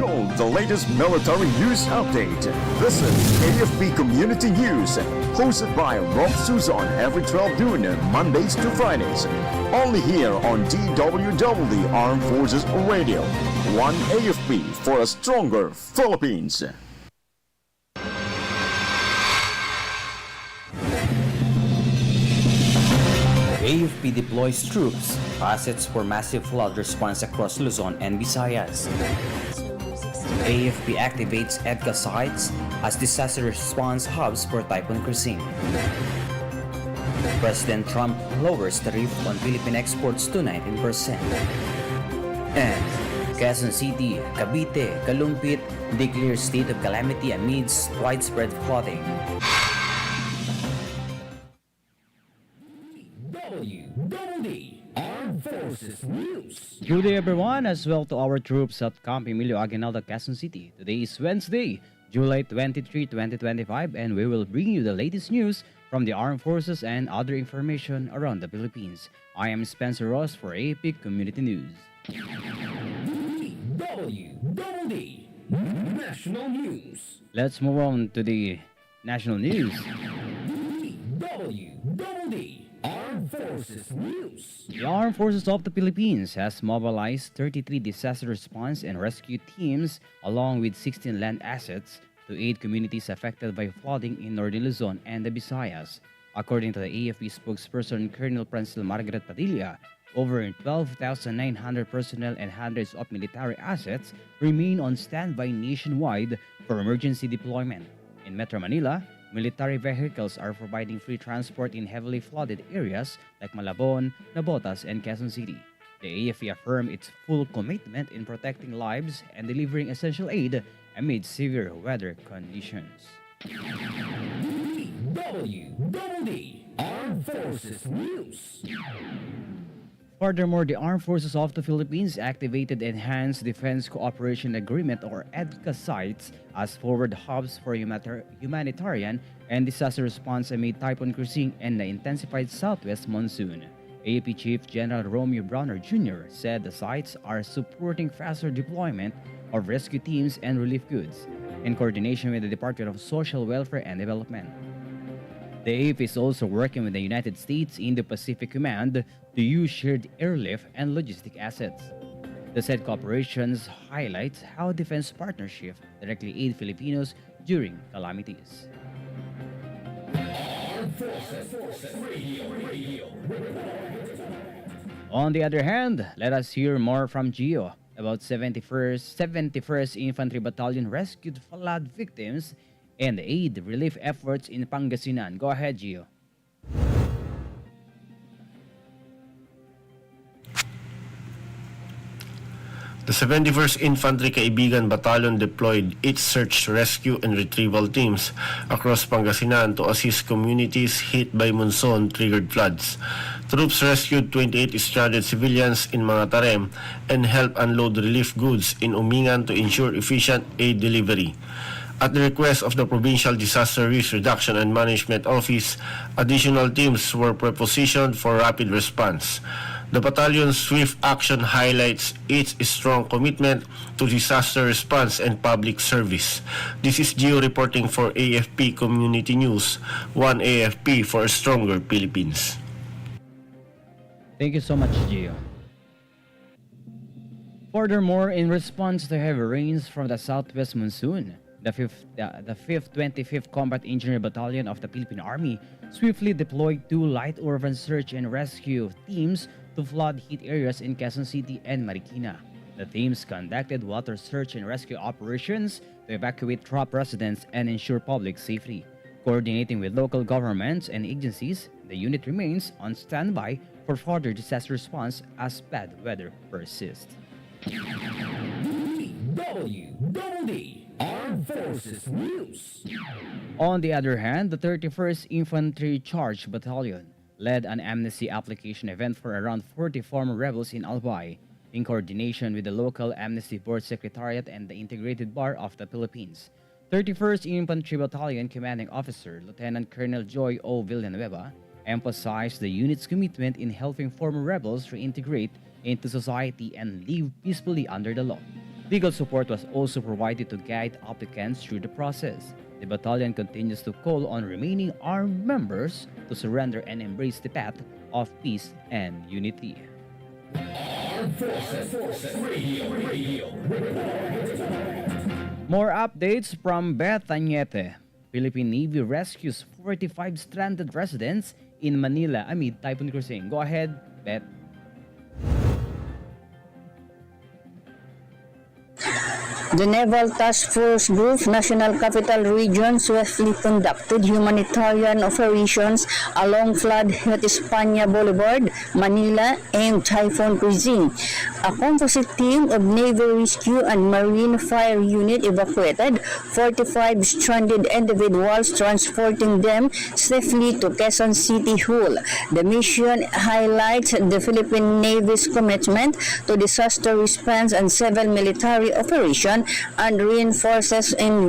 control the latest military news update. This is AFP Community News, hosted by Rofh Suzon every 12 noon, Mondays to Fridays. Only here on DWDD Armed Forces Radio. One AFP for a stronger Philippines. AFP deploys troops, assets for massive flood response across Luzon and Visayas. AFP activates EDCA sites as disaster response hubs for Typhoon Cruising. President Trump lowers tariff on Philippine exports to 19%. And Quezon City, Cavite, Kalumpit declare state of calamity amidst widespread flooding. DWDD Armed Forces News. Good day everyone, as well to our troops at Camp Emilio Aguinaldo, Quezon City. Today is Wednesday, July 23, 2025, and we will bring you the latest news from the armed forces and other information around the Philippines. I am Spencer Ross for AFP Community News. DWDD National News. Let's move on to the national news. DWDD Armed Forces News. The Armed Forces of the Philippines has mobilized 33 disaster response and rescue teams along with 16 land assets to aid communities affected by flooding in northern Luzon and the Visayas. According to the AFP spokesperson Colonel Prancil Margaret Padilla, over 12,900 personnel and hundreds of military assets remain on standby nationwide for emergency deployment. In Metro Manila, military vehicles are providing free transport in heavily flooded areas like Malabon, Nabotas, and Quezon City. The AFP affirmed its full commitment in protecting lives and delivering essential aid amid severe weather conditions. DWDD Armed Forces News. Furthermore, the Armed Forces of the Philippines activated Enhanced Defense Cooperation Agreement or EDCA sites as forward hubs for humanitarian and disaster response amid Typhoon Cruising and the intensified southwest monsoon. AFP Chief General Romeo Browner Jr. said the sites are supporting faster deployment of rescue teams and relief goods in coordination with the Department of Social Welfare and Development. The AFP is also working with the United States Indo-Pacific Command to use shared airlift and logistic assets. The said cooperations highlights how defense partnership directly aid Filipinos during calamities. Armed Forces Radio. On the other hand, let us hear more from Gio about 71st Infantry Battalion rescued flood victims and aid relief efforts in Pangasinan. Go ahead, Gio. The 71st Infantry Kaibigan Battalion deployed its search, rescue, and retrieval teams across Pangasinan to assist communities hit by monsoon-triggered floods. Troops rescued 28 stranded civilians in mga tarem and helped unload relief goods in Umingan to ensure efficient aid delivery. At the request of the Provincial Disaster Risk Reduction and Management Office, additional teams were prepositioned for rapid response. The battalion's swift action highlights its strong commitment to disaster response and public service. This is Gio reporting for AFP Community News, one AFP for a stronger Philippines. Thank you so much, Gio. Furthermore, in response to heavy rains from the southwest monsoon, the 5th 25th Combat Engineer Battalion of the Philippine Army swiftly deployed 2 light urban search and rescue teams to flood-hit areas in Quezon City and Marikina. The teams conducted water search and rescue operations to evacuate trapped residents and ensure public safety. Coordinating with local governments and agencies, the unit remains on standby for further disaster response as bad weather persists. DWDD Armed Forces News. On the other hand, the 31st Infantry Charge Battalion led an amnesty application event for around 40 former rebels in Albay, in coordination with the local Amnesty Board Secretariat and the Integrated Bar of the Philippines. 31st Infantry Battalion Commanding Officer Lieutenant Colonel Joy O. Villanueva emphasized the unit's commitment in helping former rebels reintegrate into society and live peacefully under the law. Legal support was also provided to guide applicants through the process. The battalion continues to call on remaining armed members to surrender and embrace the path of peace and unity. Armed Forces Radio. More updates from Beth Añete. Philippine Navy rescues 45 stranded residents in Manila amid Typhoon Cruising. Go ahead, Beth. The Naval Task Force Group National Capital Region swiftly conducted humanitarian operations along flood-hit España Boulevard, Manila, and Typhoon Cruising. A composite team of Naval Rescue and Marine Fire Unit evacuated 45 stranded individuals, transporting them safely to Quezon City Hall. The mission highlights the Philippine Navy's commitment to disaster response and civil military operations and reinforces a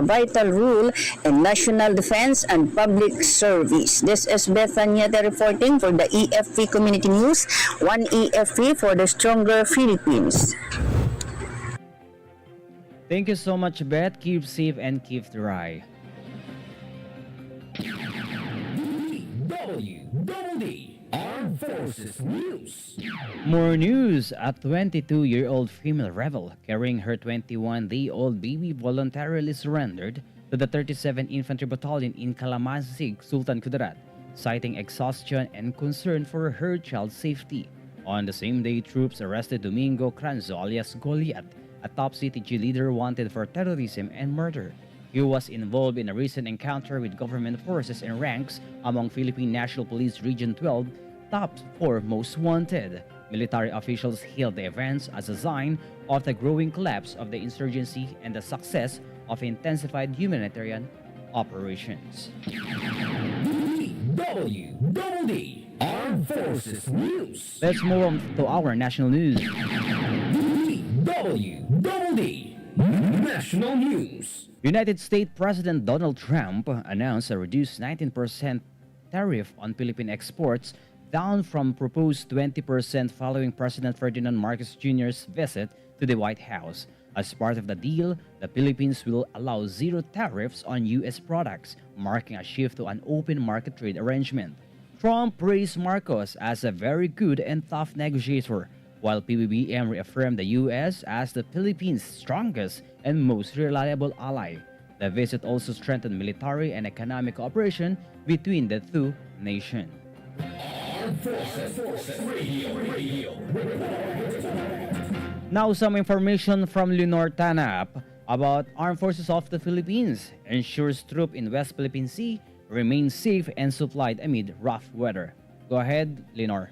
vital role in national defense and public service. This is Beth Añete reporting for the AFP Community News, one AFP for the stronger Philippines. Thank you so much, Beth. Keep safe and keep dry. DWDD Armed Forces News. More news. A 22-year-old female rebel carrying her 21-day-old baby voluntarily surrendered to the 37th Infantry Battalion in Calamity, Sultan Kudarat, citing exhaustion and concern for her child's safety. On the same day, troops arrested Domingo Cranzo alias Goliath, a top CTG leader wanted for terrorism and murder. He was involved in a recent encounter with government forces and ranks among Philippine National Police Region 12 top 4 most wanted. Military officials hailed the events as a sign of the growing collapse of the insurgency and the success of intensified humanitarian operations. DWDD Armed Forces News. Let's move on to our national news. DWDD National News. United States President Donald Trump announced a reduced 19% tariff on Philippine exports, down from proposed 20% following President Ferdinand Marcos Jr.'s visit to the White House. As part of the deal, the Philippines will allow zero tariffs on U.S. products, marking a shift to an open market trade arrangement. Trump praised Marcos as a very good and tough negotiator, while PBBM reaffirmed the U.S. as the Philippines' strongest and most reliable ally. The visit also strengthened military and economic cooperation between the two nations. Armed Forces Radio. Now some information from Leonor Tanap about Armed Forces of the Philippines ensures troops in West Philippine Sea remain safe and supplied amid rough weather. Go ahead, Leonor.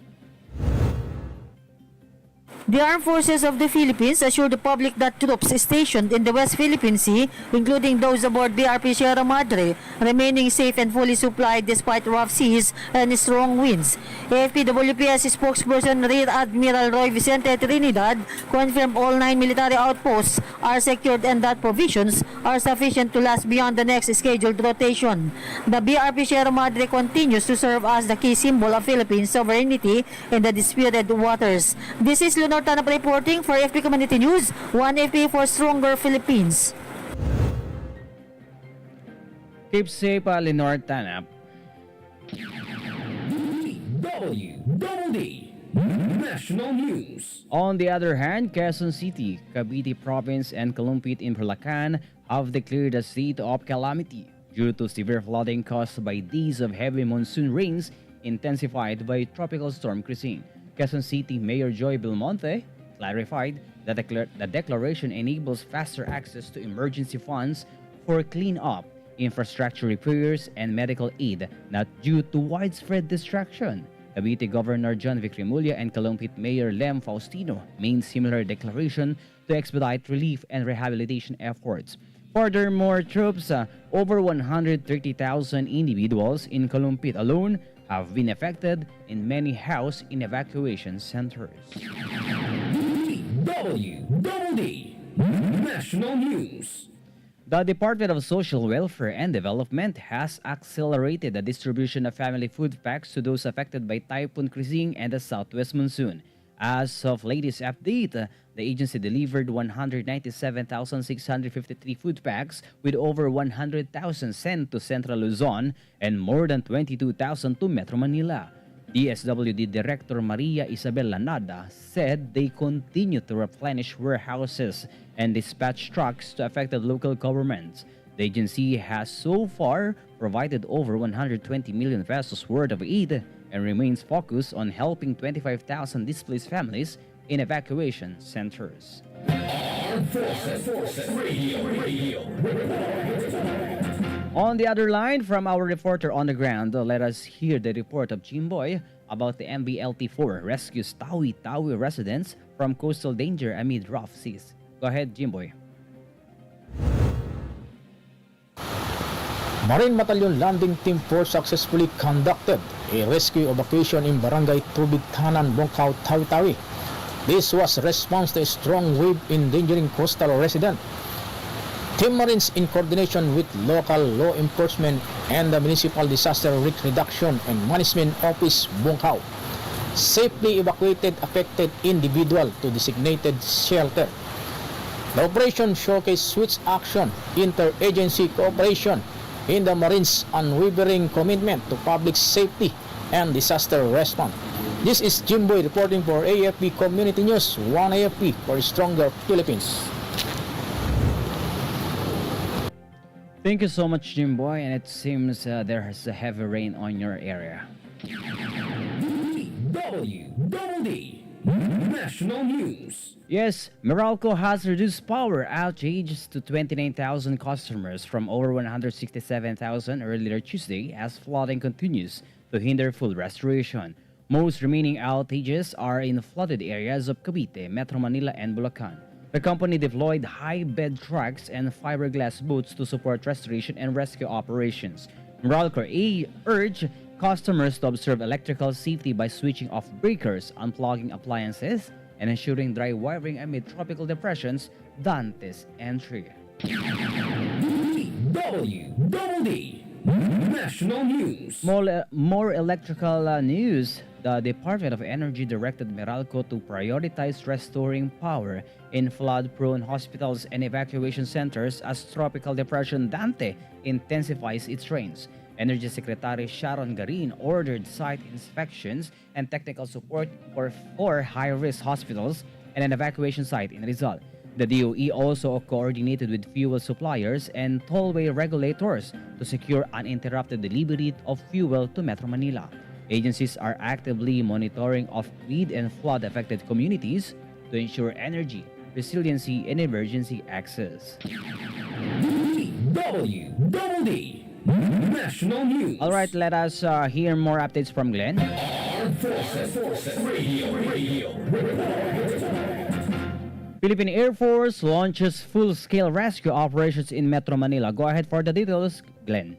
The Armed Forces of the Philippines assure the public that troops stationed in the West Philippine Sea, including those aboard BRP Sierra Madre, remaining safe and fully supplied despite rough seas and strong winds. AFP-WPS spokesperson Rear Admiral Roy Vicente Trinidad confirmed all 9 military outposts are secured and that provisions are sufficient to last beyond the next scheduled rotation. The BRP Sierra Madre continues to serve as the key symbol of Philippine sovereignty in the disputed waters. This is Leonor Tanap reporting for AFP Community News, 1FP for stronger Philippines. Keep safe, Leonor Tanap. DWDD National News. On the other hand, Quezon City, Cavite Province, and Calumpit in Bulacan have declared a state of calamity due to severe flooding caused by days of heavy monsoon rains intensified by Tropical Storm Crisine. Quezon City Mayor Joy Belmonte clarified that the declaration enables faster access to emergency funds for cleanup, infrastructure repairs, and medical aid, not due to widespread destruction. Cavite Governor John Vicrimulya and Calumpit Mayor Lem Faustino made similar declaration to expedite relief and rehabilitation efforts. Furthermore, troops, over 130,000 individuals in Calumpit alone have been affected in many house in evacuation centers. DWDD National News. The Department of Social Welfare and Development has accelerated the distribution of family food packs to those affected by Typhoon Crising and the southwest monsoon. As of latest update, the agency delivered 197,653 food packs with over 100,000 sent to Central Luzon and more than 22,000 to Metro Manila. DSWD Director Maria Isabel Lanada said they continue to replenish warehouses and dispatch trucks to affected local governments. The agency has so far provided over 120 million pesos worth of aid and remains focused on helping 25,000 displaced families in evacuation centers. Armed Forces Radio. On the other line, from our reporter on the ground, let us hear the report of Jimboy about the MBLT-4 rescues Tawi-Tawi residents from coastal danger amid rough seas. Go ahead, Jimboy. Marine Battalion Landing Team 4 successfully conducted a rescue evacuation in Barangay Tubig Tanan, Bongkao, Tawi-Tawi. This was response to a strong wave endangering coastal residents. Team Marines, in coordination with local law enforcement and the Municipal Disaster Risk Reduction and Management Office, Bongkao, safely evacuated affected individuals to designated shelter. The operation showcased swift action, interagency cooperation, in the Marines' unwavering commitment to public safety and disaster response. This is Jimboy reporting for AFP Community News, 1 AFP for a stronger Philippines. Thank you so much, Jimboy, and it seems there's a heavy rain on your area. DWDD National News. Yes, Meralco has reduced power outage to 29,000 customers from over 167,000 earlier Tuesday as flooding continues to hinder full restoration. Most remaining outages are in flooded areas of Cavite, Metro Manila, and Bulacan. The company deployed high-bed trucks and fiberglass boats to support restoration and rescue operations. Meralco urged customers to observe electrical safety by switching off breakers, unplugging appliances, and ensuring dry wiring amid tropical depressions, Dante's entry. DWDD National News. More electrical news. The Department of Energy directed Meralco to prioritize restoring power in flood-prone hospitals and evacuation centers as tropical depression Dante intensifies its rains. Energy Secretary Sharon Garin ordered site inspections and technical support for 4 high-risk hospitals and an evacuation site in Rizal. The DOE also coordinated with fuel suppliers and tollway regulators to secure uninterrupted delivery of fuel to Metro Manila. Agencies are actively monitoring off-grid and flood-affected communities to ensure energy, resiliency, and emergency access. DWDD National News. All right, let us hear more updates from Glenn. Armed Forces Radio. Philippine Air Force launches full-scale rescue operations in Metro Manila. Go ahead for the details, Glenn.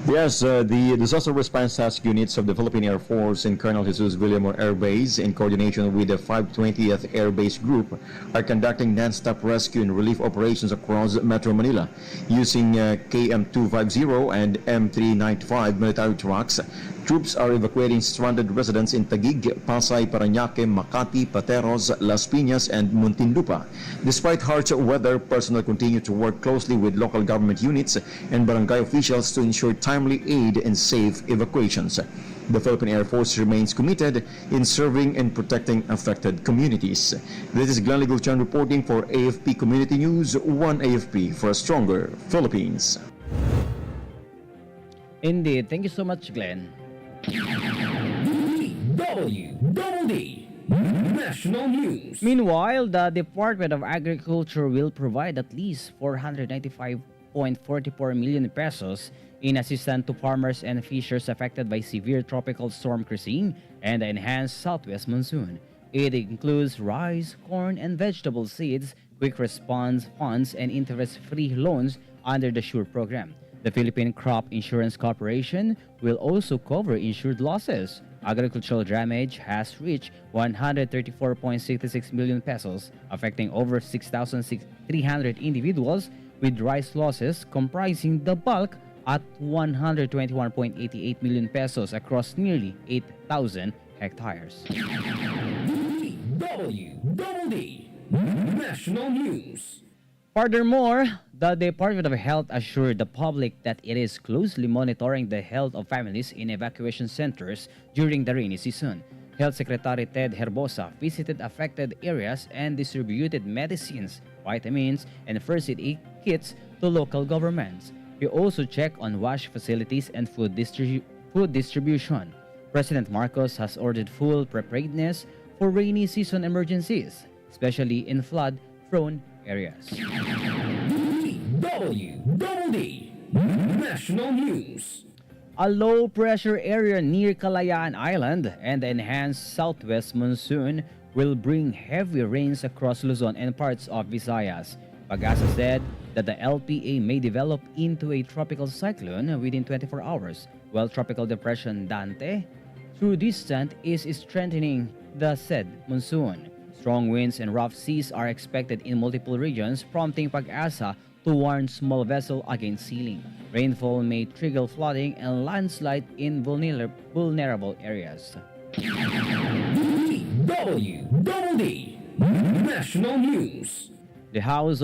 Yes, the disaster response task units of the Philippine Air Force in Colonel Jesus Villamor Air Base, in coordination with the 520th Air Base Group, are conducting non-stop rescue and relief operations across Metro Manila using KM250 and M395 military trucks. Troops are evacuating stranded residents in Taguig, Pasay, Parañaque, Makati, Pateros, Las Piñas, and Muntinlupa. Despite harsh weather, personnel continue to work closely with local government units and barangay officials to ensure timely aid and safe evacuations. The Philippine Air Force remains committed in serving and protecting affected communities. This is Glenn Ligulchan reporting for AFP Community News, 1 AFP for a stronger Philippines. Indeed. Thank you so much, Glenn. DWDD National News. Meanwhile, the Department of Agriculture will provide at least 495.44 million pesos in assistance to farmers and fishers affected by severe tropical storm Christine and the enhanced southwest monsoon. It includes rice, corn, and vegetable seeds, quick response funds, and interest-free loans under the SURE program. The Philippine Crop Insurance Corporation will also cover insured losses. Agricultural damage has reached 134.66 million pesos, affecting over 6,300 individuals, with rice losses comprising the bulk at 121.88 million pesos across nearly 8,000 hectares. DWDD National News. Furthermore, the Department of Health assured the public that it is closely monitoring the health of families in evacuation centers during the rainy season. Health Secretary Ted Herbosa visited affected areas and distributed medicines, vitamins, and first aid kits to local governments. He also checked on wash facilities and food distribution. President Marcos has ordered full preparedness for rainy season emergencies, especially in flood-prone areas. DWDD National News. A low-pressure area near Kalayaan Island and the enhanced southwest monsoon will bring heavy rains across Luzon and parts of Visayas. Pag-asa said that the LPA may develop into a tropical cyclone within 24 hours, while Tropical Depression Dante, through distant, is strengthening the said monsoon. Strong winds and rough seas are expected in multiple regions, prompting Pag-asa to warn small vessels against sealing. Rainfall may trigger flooding and landslide in vulnerable areas. DWDD National News. The House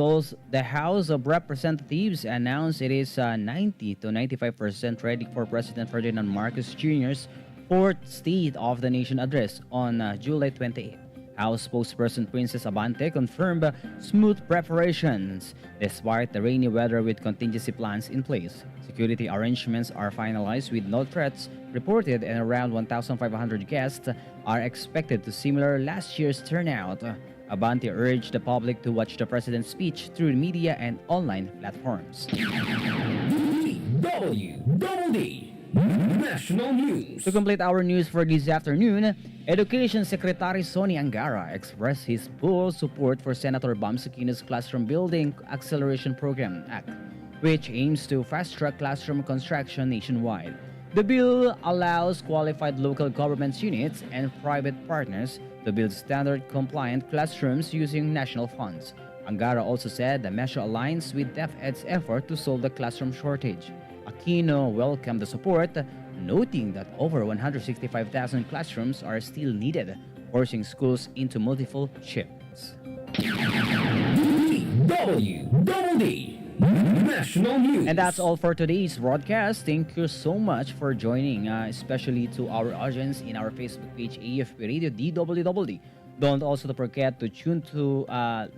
of Representatives announced it is 90 to 95% ready for President Ferdinand Marcos Jr.'s fourth State of the Nation address on July 28. House spokesperson Princess Abante confirmed smooth preparations despite the rainy weather with contingency plans in place. Security arrangements are finalized with no threats reported and around 1,500 guests are expected to similar last year's turnout. Abante urged the public to watch the president's speech through media and online platforms. DWDD National News. To complete our news for this afternoon, Education Secretary Sonny Angara expressed his full support for Senator Bam Suquino's Classroom Building Acceleration Program Act, which aims to fast-track classroom construction nationwide. The bill allows qualified local government units and private partners to build standard-compliant classrooms using national funds. Angara also said the measure aligns with DepEd's effort to solve the classroom shortage. Aquino welcomed the support, noting that over 165,000 classrooms are still needed, forcing schools into multiple shifts. DWDD National News. And that's all for today's broadcast. Thank you so much for joining, especially to our audience in our Facebook page, AFP Radio DWDD. Don't also forget to tune to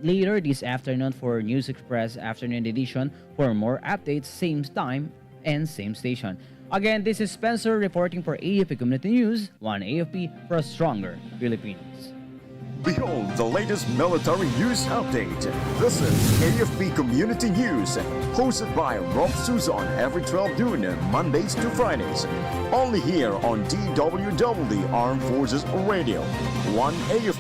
later this afternoon for News Express Afternoon Edition for more updates, same time and same station. Again, this is Spencer reporting for AFP Community News, one AFP for a stronger Philippines. Behold the latest military news update. This is AFP Community News, hosted by Rofh Suzon every 12 noon, Mondays to Fridays. Only here on DWDD Armed Forces Radio, one AFP.